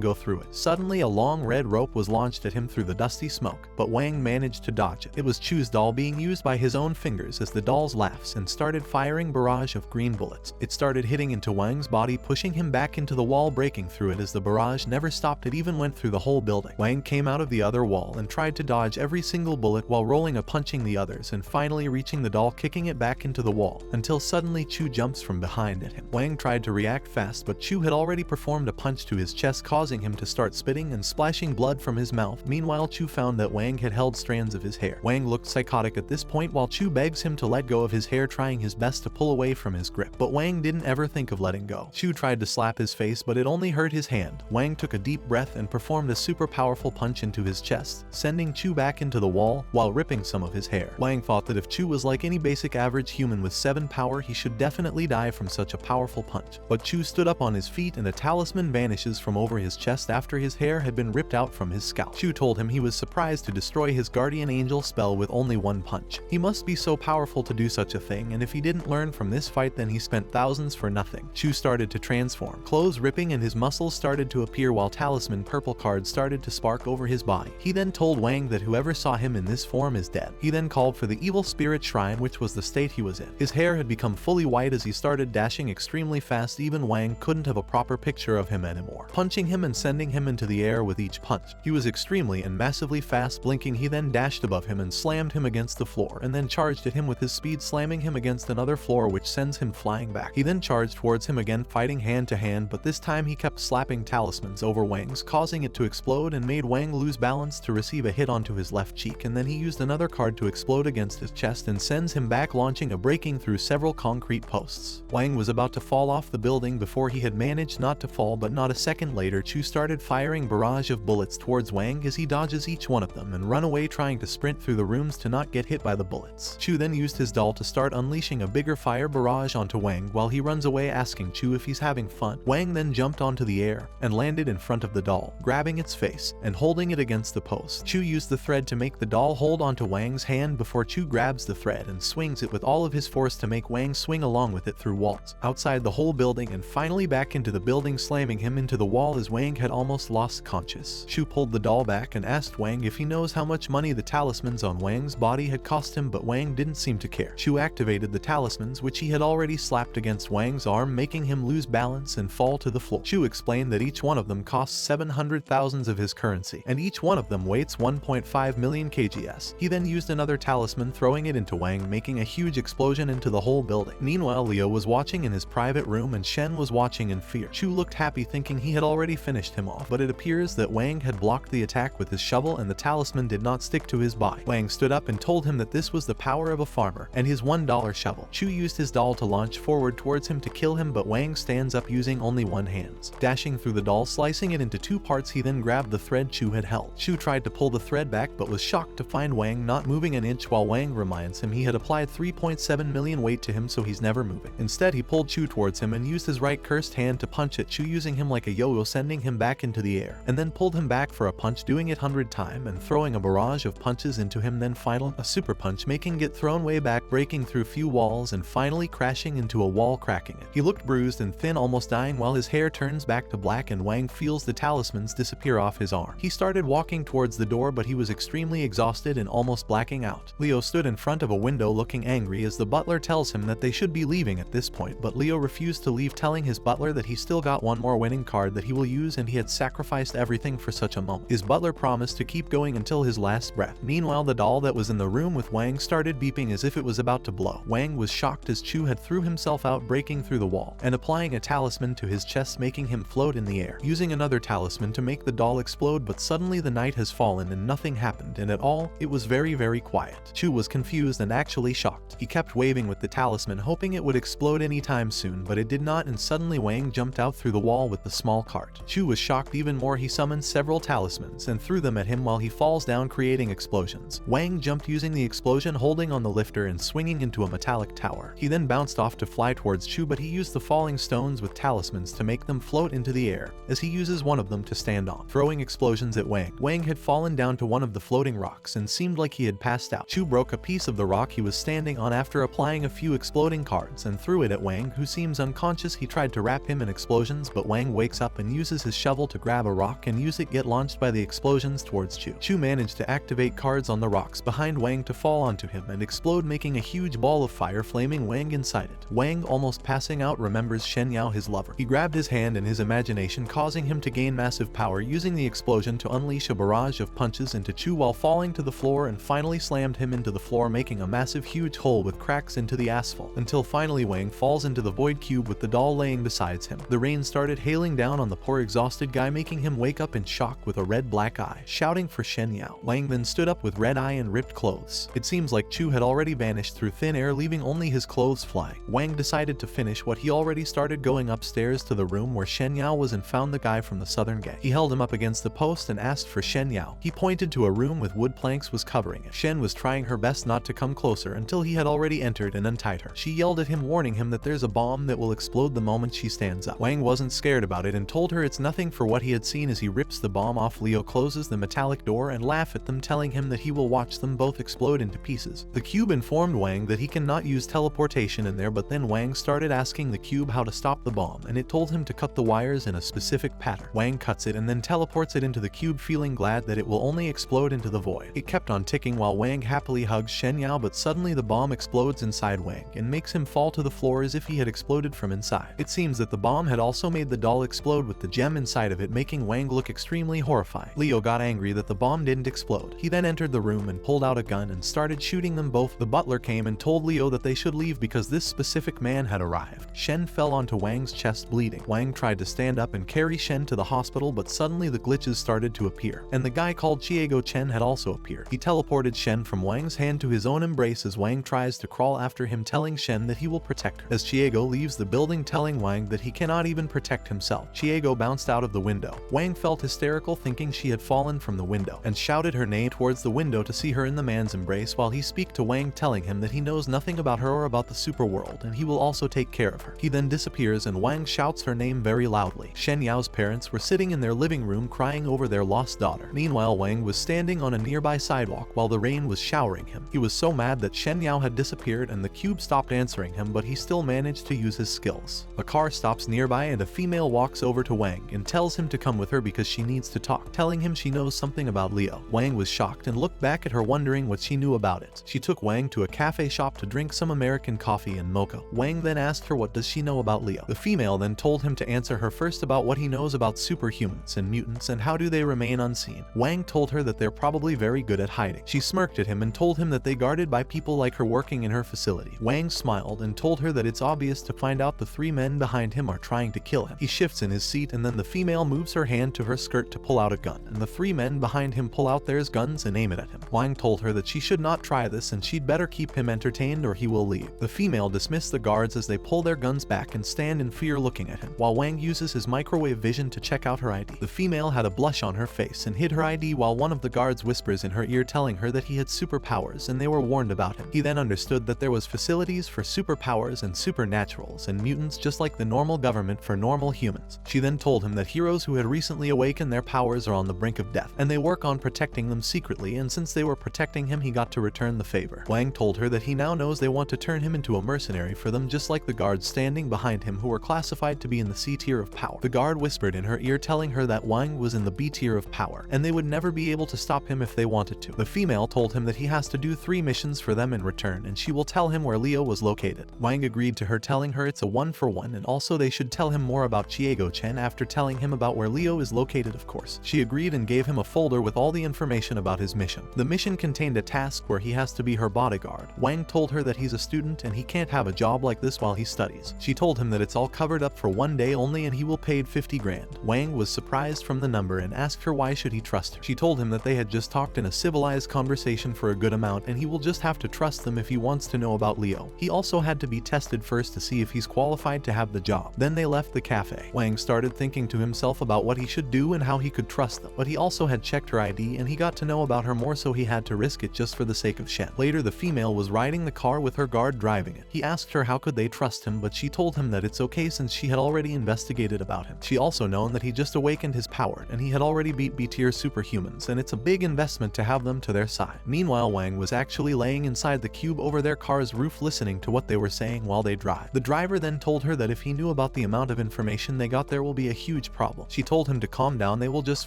go through it. Suddenly a long red rope was launched at him through the dusty smoke, but Wang managed to dodge it. It was Chu's doll being used by his own fingers as the doll's laughs and started firing barrage of green bullets. It started hitting into Wang's body, pushing him back into the wall, breaking through it as the barrage never stopped. It even went through the whole building. Wang came out of the other wall and tried to dodge every single bullet while rolling a punching the others and finally reaching the doll, kicking it back into the wall, until suddenly Chu jumps from behind at him. Wang tried to react fast, but Chu had already performed a punch to his chest, causing him to start spitting and splashing blood from his mouth. Meanwhile, Chu found that Wang had held strands of his hair. Wang looked psychotic at this point while Chu begs him to let go of his hair, trying his best to pull away from his grip, but Wang didn't ever think of letting go. Chu tried to slap his face, but it only hurt his hand. Wang took a deep breath and performed a super powerful punch into his chest, sending Chu back into the wall while ripping some of his hair. Wang thought that if Chu was like any basic average human with 7 power, he should definitely die from such a powerful punch. But Chu stood up on his feet and a talisman vanishes from over his chest after his hair had been ripped out from his scalp. Chu told him he was surprised to destroy his guardian angel spell with only 1 punch. He must be so powerful to do such a thing, and if he didn't learn from this fight, then he spent thousands for nothing. Chu started to transform, clothes ripping and his muscles started to appear while talisman purple cards started to spark over his body. He then told Wang that whoever saw him in this form is dead. He then called for the evil spirit shrine, which was the state he was in. His hair had become fully white as he started dashing extremely fast. Even Wang couldn't have a proper picture of him anymore, punching him and sending him into the air with each punch. He was extremely and massively fast. Blinking, he then dashed above him and slammed him against the floor, and then charged at him with his speed, slamming him against another floor, which sends him flying back. He then charged towards him again, fighting hand to hand, but this time he kept slapping talismans over Wang's, causing it to explode and made Wang lose balance to receive a hit onto his left cheek, and then he used another card to explode against his chest and sends him back, launching a breaking through several concrete posts. Wang was about to fall off the building before he had managed not to fall, but not a second later Chu started firing barrage of bullets towards Wang as he dodges each one of them and run away, trying to sprint through the rooms to not get hit by the bullets. Chu then used his doll to start unleashing a bigger fire barrage onto Wang while he runs away, asking Chu if he's having fun. Wang then jumped onto the air and landed in front of the doll, grabbing its face and holding it against the post. Chu used the thread to make the doll hold onto Wang's hand before Chu grabs the thread and swings it with all of his force to make Wang swing along with it through walls, outside the whole building, and finally back into the building, slamming him into the wall as Wang had almost lost conscious. Chu pulled the doll back and asked Wang if he knows how much money the talismans on Wang's body had cost him, but Wang didn't seem to care. Chu activated the talismans, which he had already slapped against Wang's arm, making him lose balance and fall to the floor. Chu explained that each one of them costs 700,000 of his currency, and each one of them weighs 1.5 million kgs. He then used another talisman, throwing it into Wang, making a huge explosion into the whole building. Meanwhile, Leo was watching in his private room and Shen was watching in fear. Chu looked happy, thinking he had already finished him off, but it appears that Wang had blocked the attack with his shovel and the talisman did not stick to his body. Wang stood up and told him that this was the power of a farmer and his $1 shovel. Chu used his doll to launch forward towards him to kill him, but Wang stands up using only one hand, dashing through the doll, slicing it into 2 parts. He then grabbed the thread Chu had held. Chu tried to pull the thread back but was shocked to find Wang not moving an inch, while Wang reminds him he had applied 3.7 million weight to him, so he's never moving. Instead, he pulled Chu towards him and used his right cursed hand to punch at Chu, using him like a yo-yo, sending him back into the air, and then pulled him back for a punch, doing it 100 times and throwing a barrage of punches into him, then final a super punch, making it thrown way back, breaking through few walls and finally crashing into a wall, cracking it. He looked bruised and thin, almost dying, while his hair turns back to black and Wang feels the talismans disappear off his arm. He started walking towards the door, but he was extremely exhausted and almost blacking out. Leo stood in front of a window looking angry as the butler tells him that they should be leaving at this point, but Leo refused to leave, telling his butler that he still got one more winning card that he will use and he had sacrificed everything for such a moment. His butler promised to keep going until his last breath. Meanwhile, the doll that was in the room with Wang started beeping as if it was about to blow. Wang was shocked as Chu had threw himself out, breaking through the wall and applying a talisman to his chest, making him float in the air, using another talisman to make the doll explode, but suddenly the night has fallen and nothing happened, and at all, it was very quiet. Chu was confused and actually shocked. He kept waving with the talisman, hoping it would explode anytime soon, but it did not, and suddenly Wang jumped out through the wall with the small cart. Chu was shocked even more. He summoned several talismans and threw them at him while he falls down, creating explosions. Wang jumped using the explosion, holding on the lifter and swinging into a metallic tower. He then bounced off to fly towards Chu, but he used the falling stones with talismans to make them float into the air, as he uses one of them to stand on, throwing explosions at Wang. Wang had fallen down to one of the floating rocks and seemed like he had passed out. Chu broke a piece of the rock he was standing on after applying a few exploding cards and threw it at Wang, who seems unconscious. He tried to wrap him in explosions, but Wang wakes up and uses his shovel to grab a rock and use it, get launched by the explosions towards Chu. Chu managed to activate cards on the rocks behind Wang to fall onto him and explode, making a huge ball of fire, flaming Wang inside it. Wang, almost passing out, remembers Shen Yao, his lover. He grabbed his hand in his imagination, causing him to gain massive power, using the explosion to unleash a barrage of punches into Chu while falling to the floor, and finally slammed him into the floor, making a massive huge hole with cracks into the asphalt, until finally Wang falls into the void cube with the doll laying beside him. The rain started hailing down on the poor exhausted guy, making him wake up in shock with a red black eye, shouting for Shen Yao. Wang then stood up with red eye and ripped clothes. It seems like Chu had already vanished through thin air, leaving only his clothes flying. Wang decided to finish what he already started, going upstairs to the room where Shen Yao was and found the guy from the southern gang. He held him up against the post and asked for Shen Yao. He pointed to a room with wood planks was covering it. Shen was trying her best not to come closer until he had already entered and untied her. She yelled at him, warning him that there's a bomb that will explode the moment she stands up. Wang wasn't scared about it and told her it's nothing for what he had seen as he rips the bomb off. Leo closes the metallic door and laugh at them, telling him that he will watch them both explode into pieces. The cube informed Wang that he cannot use teleportation in there, but then Wang started asking the cube how to stop the bomb, and it told him to cut the wires in a specific pattern. Wang cuts it and then teleports it into the cube, feeling glad that it will only explode into the void. It kept on ticking while Wang happily hugs Shen Yao, but suddenly the bomb explodes inside Wang and makes him fall to the floor as if he had exploded from inside. It seems that the bomb had also made the doll explode with the gem inside of it, making Wang look extremely horrified. Leo got angry that the bomb didn't explode. He then entered the room and pulled out a gun and started shooting them both. The butler came and told Leo that they should leave because this specific man had arrived. Shen fell onto Wang's chest bleeding. Wang tried to stand up and carry Shen to the hospital, but suddenly the glitches started to appear, and the guy called Chiego Chen had also appeared. He teleported Shen from Wang's hand to his own embrace as Wang tries to crawl after him, telling Shen that he will protect her. As Chiego leaves the building, telling Wang that he cannot even protect himself, Chiego bounced out of the window. Wang felt hysterical, thinking she had fallen from the window, and shouted her name towards the window to see her in the man's embrace while he speaks to Wang, telling him that he knows nothing about her or about the super world and he will also take care of her. He then disappears and Wang shouts her name very loudly. Shen Yao's parents were sitting in their living room crying over their lost daughter. Meanwhile, Wang was standing on a nearby sidewalk while the rain was showering him. He was so mad that Shen Yao had disappeared and the cube stopped answering him, but he still managed to use his skills. A car stops nearby and a female walks over to Wang and tells him to come with her because she needs to talk, telling him she knows something about Leo. Wang was shocked and looked back at her, wondering what she knew about it. She took Wang to a cafe shop to drink some American coffee and mocha. Wang then asked her what does she know about Leo. The female then told him to answer her first about what he knows about superhumans and mutants and how do they remain unseen. Wang told her that they're probably very good at hiding. She smirked at him and told him that they guarded by people like her working in her facility. Wang smiled and told her that it's obvious to find out the three men behind him are trying to kill him. He shifts in his seat and then the female moves her hand to her skirt to pull out a gun, and the three men behind him pull out their guns and aim it at him. Wang told her that she should not try this and she'd better keep him entertained or he will leave. The female dismissed the guards as they pull their guns back and stand in fear looking at him, while Wang uses his microwave vision to check out her ID. The female had a blush on her face and hid her ID while one of the guards whispers in her ear telling her that he had superpowers and they were warned about him. He then understood that there was facilities for superpowers and supernaturals and mutants just like the normal government for normal humans. She then told him that heroes who had recently awakened their powers are on the brink of death and they work on protecting them secretly, and since they were protecting him he got to return the favor. Wang told her that he now knows they want to turn him into a mercenary for them just like the guards standing behind him who were classified to be in the C tier of power. The guard whispered in her ear telling her that Wang was in the B tier of power and they would never be able to stop him if they wanted to. The female told him that he has to do 3 missions for them in return and she will tell him where Leo was located. Wang agreed to her, telling her it's a 1-for-1 and also they should tell him more about Chiego Chen after telling him about where Leo is located, of course. She agreed and gave him a folder with all the information about his mission. The mission contained a task where he has to be her bodyguard. Wang told her that he's a student and he can't have a job like this while he studies. She told him that it's all covered up for 1 day only and he will paid 50 grand. Wang was surprised from the number and asked her why should he trust her. She told him that they had just talked in a civilized conversation for a good amount and he will just have to trust them if he wants to know about Leo. He also had to be tested first to see if he's qualified to have the job. Then they left the cafe. Wang started thinking to himself about what he should do and how he could trust them, but he also had checked her ID and he got to know about her more, so he had to risk it just for the sake of Shen. Later, the female was riding the car with her guard driving it. He asked her how could they trust him, but she told him that it's okay since she had already investigated about him. She also known that he just awakened his power and he had already beat B tier superhumans and it's a big investment to have have them to their side. Meanwhile, Wang was actually laying inside the cube over their car's roof listening to what they were saying while they drive. The driver then told her that if he knew about the amount of information they got, there will be a huge problem. She told him to calm down, they will just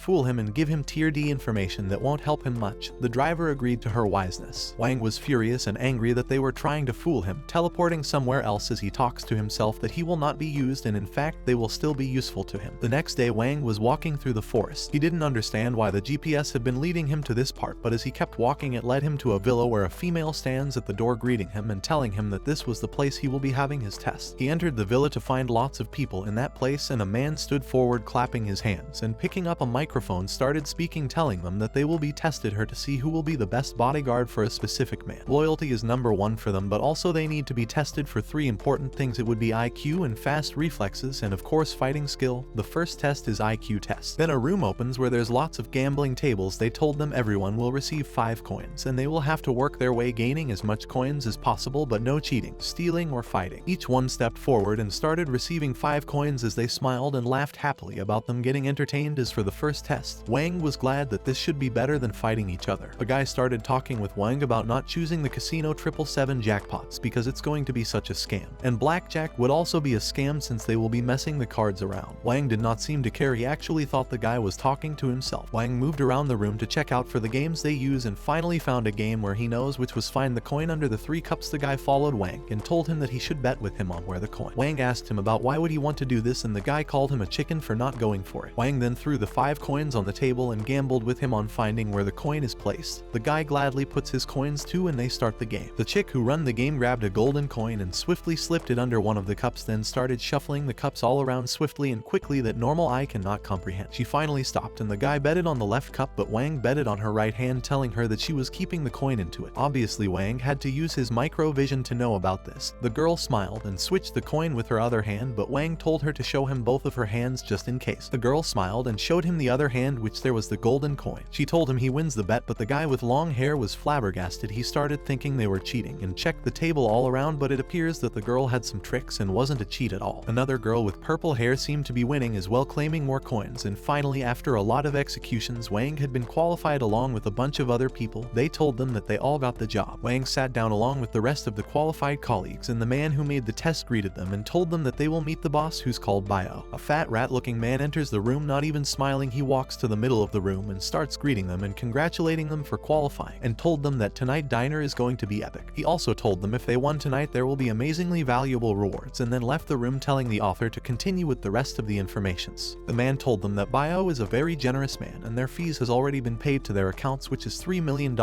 fool him and give him tier D information that won't help him much. The driver agreed to her wiseness. Wang was furious and angry that they were trying to fool him, teleporting somewhere else as he talks to himself that he will not be used and in fact they will still be useful to him. The next day Wang was walking through the forest. He didn't understand why the GPS had been leading him to this part, but as he kept walking it led him to a villa where a female stands at the door greeting him and telling him that this was the place he will be having his test. He entered the villa to find lots of people in that place, and a man stood forward clapping his hands and picking up a microphone started speaking, telling them that they will be tested her to see who will be the best bodyguard for a specific man. Loyalty is number one for them, but also they need to be tested for three important things. It would be IQ and fast reflexes and of course fighting skill. The first test is IQ test. Then a room opens where there's lots of gambling tables. They told them everyone will receive 5 coins and they will have to work their way gaining as much coins as possible, but no cheating, stealing or fighting. Each one stepped forward and started receiving 5 coins as they smiled and laughed happily about them getting entertained. As for the first test, Wang was glad that this should be better than fighting each other. A guy started talking with Wang about not choosing the casino 777 jackpots because it's going to be such a scam, and blackjack would also be a scam since they will be messing the cards around. Wang did not seem to care, he actually thought the guy was talking to himself. Wang moved around the room to check out for the games they use and finally found a game where he knows, which was find the coin under the 3 cups. The guy followed Wang and told him that he should bet with him on where the coin. Wang asked him about why would he want to do this, and the guy called him a chicken for not going for it. Wang then threw the 5 coins on the table and gambled with him on finding where the coin is placed. The guy gladly puts his coins too and they start the game. The chick who run the game grabbed a golden coin and swiftly slipped it under one of the cups, then started shuffling the cups all around swiftly and quickly that normal eye cannot comprehend. She finally stopped and the guy betted on the left cup, but Wang betted on her right hand, telling her that she was keeping the coin into it. Obviously Wang had to use his micro vision to know about this. The girl smiled and switched the coin with her other hand, but Wang told her to show him both of her hands just in case. The girl smiled and showed him the other hand, which there was the golden coin. She told him he wins the bet, but the guy with long hair was flabbergasted. He started thinking they were cheating and checked the table all around, but it appears that the girl had some tricks and wasn't a cheat at all. Another girl with purple hair seemed to be winning as well, claiming more coins, and finally after a lot of executions Wang had been qualified along with a bunch of other people. They told them that they all got the job. Wang sat down along with the rest of the qualified colleagues, and the man who made the test greeted them and told them that they will meet the boss, who's called Bio. A fat rat looking man enters the room, not even smiling. He walks to the middle of the room and starts greeting them and congratulating them for qualifying, and told them that tonight dinner is going to be epic. He also told them if they won tonight there will be amazingly valuable rewards, and then left the room telling the author to continue with the rest of the informations. The man told them that Bio is a very generous man and their fees has already been paid to their accounts, which is $3 million.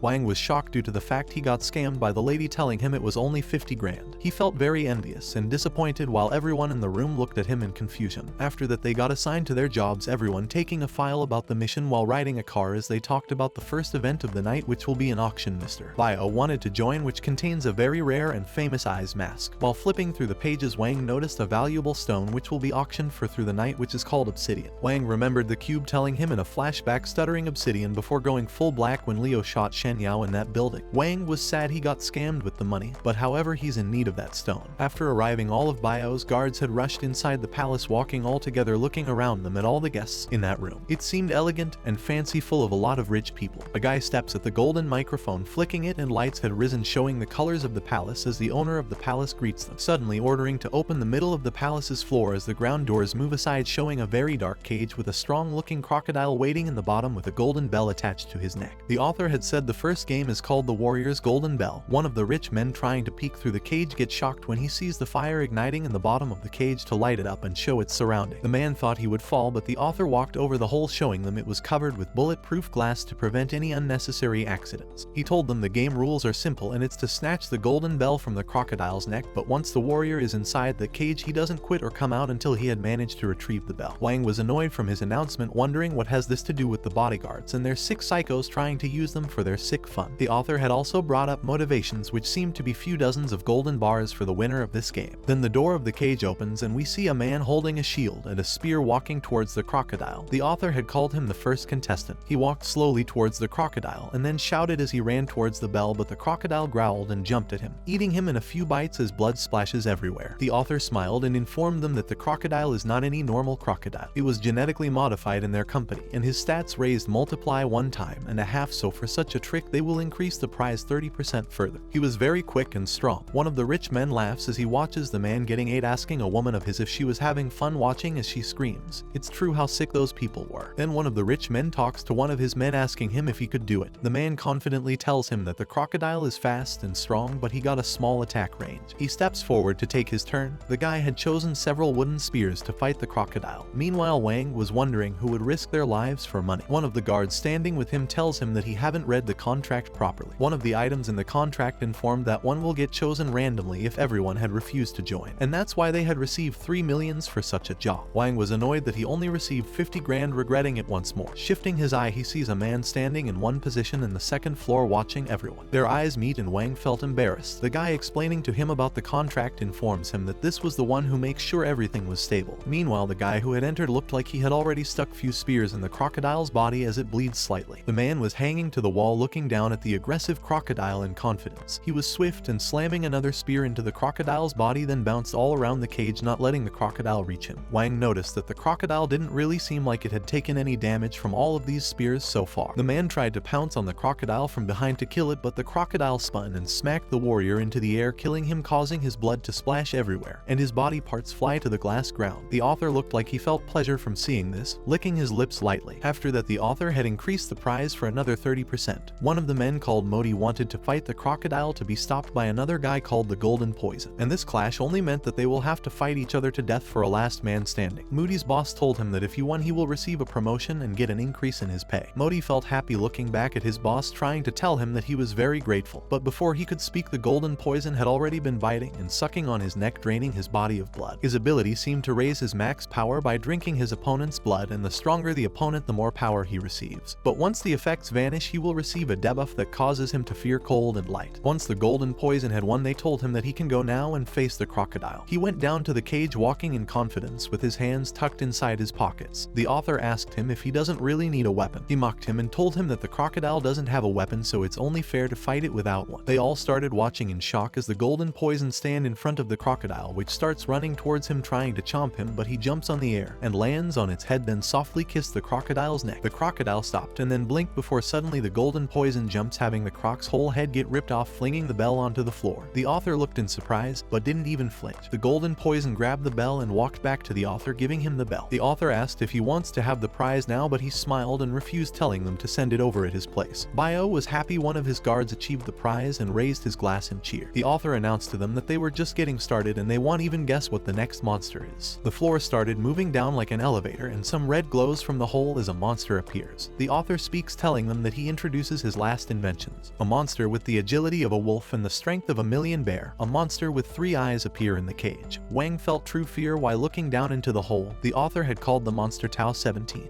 Wang was shocked due to the fact he got scammed by the lady telling him it was only 50 grand. He felt very envious and disappointed while everyone in the room looked at him in confusion. After that they got assigned to their jobs, everyone taking a file about the mission while riding a car as they talked about the first event of the night, which will be an auction. Mr. Bio wanted to join, which contains a very rare and famous eyes mask. While flipping through the pages Wang noticed a valuable stone which will be auctioned for through the night, which is called obsidian. Wang remembered the cube telling him in a flashback stuttering obsidian before going full black when Leo shot Shen Yao in that building. Wang was sad he got scammed with the money, but however he's in need of that stone. After arriving, all of Bio's guards had rushed inside the palace, walking all together looking around them at all the guests in that room. It seemed elegant and fancy, full of a lot of rich people. A guy steps at the golden microphone, flicking it, and lights had risen showing the colors of the palace as the owner of the palace greets them, suddenly ordering to open the middle of the palace's floor as the ground doors move aside, showing a very dark cage with a strong looking crocodile waiting in the bottom with a golden bell attached to his neck. The author had said the first game is called the Warrior's Golden Bell. One of the rich men trying to peek through the cage gets shocked when he sees the fire igniting in the bottom of the cage to light it up and show its surrounding. The man thought he would fall, but the author walked over the hole, showing them it was covered with bulletproof glass to prevent any unnecessary accidents. He told them the game rules are simple and it's to snatch the golden bell from the crocodile's neck, but once the warrior is inside the cage he doesn't quit or come out until he had managed to retrieve the bell. Wang was annoyed from his announcement, wondering what has this to do with the bodyguards and their sick psychos trying to use them for their sick fun. The author had also brought up motivations, which seemed to be few dozens of golden bars for the winner of this game. Then the door of the cage opens and we see a man holding a shield and a spear walking towards the crocodile. The author had called him the first contestant. He walked slowly towards the crocodile and then shouted as he ran towards the bell, but the crocodile growled and jumped at him, eating him in a few bites as blood splashes everywhere. The author smiled and informed them that the crocodile is not any normal crocodile. It was genetically modified in their company and his stats raised multiply 1 time. 1.5 times, so for such a trick they will increase the prize 30% further. He was very quick and strong. One of the rich men laughs as he watches the man getting ate, asking a woman of his if she was having fun watching as she screams. It's true how sick those people were. Then one of the rich men talks to one of his men, asking him if he could do it. The man confidently tells him that the crocodile is fast and strong, but he got a small attack range. He steps forward to take his turn. The guy had chosen several wooden spears to fight the crocodile. Meanwhile, Wang was wondering who would risk their lives for money. One of the guards standing with him tells him that he haven't read the contract properly. One of the items in the contract informed that one will get chosen randomly if everyone had refused to join, and that's why they had received 3 millions for such a job. Wang was annoyed that he only received 50 grand, regretting it once more. Shifting his eye, he sees a man standing in one position in the second floor watching everyone. Their eyes meet and Wang felt embarrassed. The guy explaining to him about the contract informs him that this was the one who makes sure everything was stable. Meanwhile, the guy who had entered looked like he had already stuck few spears in the crocodile's body as it bleeds slightly. The man was hanging to the wall looking down at the aggressive crocodile in confidence. He was swift and slamming another spear into the crocodile's body, then bounced all around the cage, not letting the crocodile reach him. Wang noticed that the crocodile didn't really seem like it had taken any damage from all of these spears so far. The man tried to pounce on the crocodile from behind to kill it, but the crocodile spun and smacked the warrior into the air, killing him, causing his blood to splash everywhere, and his body parts fly to the glass ground. The author looked like he felt pleasure from seeing this, licking his lips lightly. After that, the author had increased the prize for another 30%. One of the men called Modi wanted to fight the crocodile to be stopped by another guy called the Golden Poison, and this clash only meant that they will have to fight each other to death for a last man standing. Moody's boss told him that if he won, he will receive a promotion and get an increase in his pay. Modi felt happy looking back at his boss, trying to tell him that he was very grateful, but before he could speak, the Golden Poison had already been biting and sucking on his neck, draining his body of blood. His ability seemed to raise his max power by drinking his opponent's blood, and the stronger the opponent, the more power he receives. But once the effects vanish, he will receive a debuff that causes him to fear cold and light. Once the Golden Poison had won, they told him that he can go now and face the crocodile. He went down to the cage walking in confidence with his hands tucked inside his pockets. The author asked him if he doesn't really need a weapon. He mocked him and told him that the crocodile doesn't have a weapon, so it's only fair to fight it without one. They all started watching in shock as the Golden Poison stand in front of the crocodile, which starts running towards him trying to chomp him, but he jumps on the air and lands on its head, then softly kissed the crocodile's neck. The crocodile stopped and then blinked before suddenly the Golden Poison jumps, having the croc's whole head get ripped off, flinging the bell onto the floor. The author looked in surprise, but didn't even flinch. The Golden Poison grabbed the bell and walked back to the author, giving him the bell. The author asked if he wants to have the prize now, but he smiled and refused, telling them to send it over at his place. Bio was happy one of his guards achieved the prize and raised his glass in cheer. The author announced to them that they were just getting started and they won't even guess what the next monster is. The floor started moving down like an elevator, and some red glows from the hole as a monster appears. The author speaks, telling them that he introduces his last inventions. A monster with the agility of a wolf and the strength of a million bear. A monster with 3 eyes appear in the cage. Wang felt true fear while looking down into the hole. The author had called the monster Tau 17.